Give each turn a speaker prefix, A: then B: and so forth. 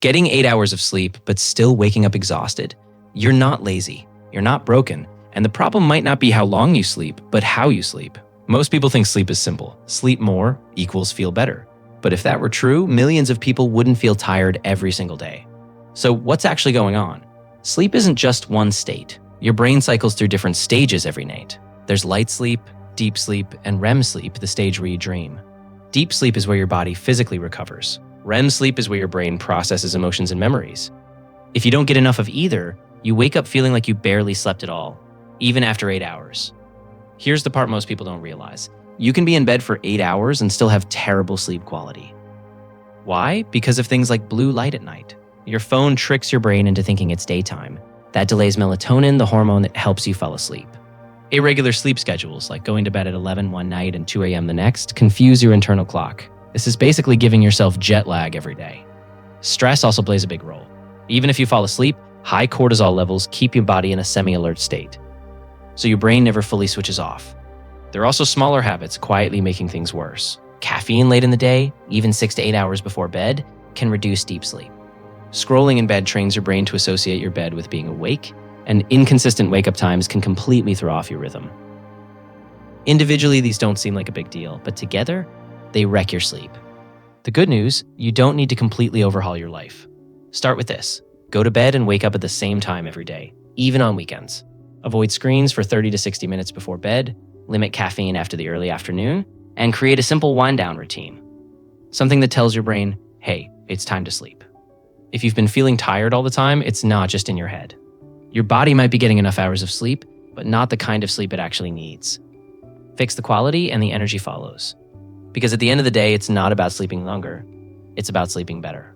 A: Getting 8 hours of sleep, but still waking up exhausted? You're not lazy, you're not broken, and the problem might not be how long you sleep, but how you sleep. Most people think sleep is simple. Sleep more equals feel better. But if that were true, millions of people wouldn't feel tired every single day. So what's actually going on? Sleep isn't just one state. Your brain cycles through different stages every night. There's light sleep, deep sleep, and REM sleep, the stage where you dream. Deep sleep is where your body physically recovers. REM sleep is where your brain processes emotions and memories. If you don't get enough of either, you wake up feeling like you barely slept at all, even after 8 hours. Here's the part most people don't realize. You can be in bed for 8 hours and still have terrible sleep quality. Why? Because of things like blue light at night. Your phone tricks your brain into thinking it's daytime. That delays melatonin, the hormone that helps you fall asleep. Irregular sleep schedules, like going to bed at 11 one night and 2 a.m. the next, confuse your internal clock. This is basically giving yourself jet lag every day. Stress also plays a big role. Even if you fall asleep, high cortisol levels keep your body in a semi-alert state. So your brain never fully switches off. There are also smaller habits quietly making things worse. Caffeine late in the day, even 6 to 8 hours before bed, can reduce deep sleep. Scrolling in bed trains your brain to associate your bed with being awake, and inconsistent wake-up times can completely throw off your rhythm. Individually, these don't seem like a big deal, but together, they wreck your sleep. The good news, you don't need to completely overhaul your life. Start with this. Go to bed and wake up at the same time every day, even on weekends. Avoid screens for 30 to 60 minutes before bed, limit caffeine after the early afternoon, and create a simple wind-down routine. Something that tells your brain, hey, it's time to sleep. If you've been feeling tired all the time, it's not just in your head. Your body might be getting enough hours of sleep, but not the kind of sleep it actually needs. Fix the quality and the energy follows. Because at the end of the day, it's not about sleeping longer, it's about sleeping better.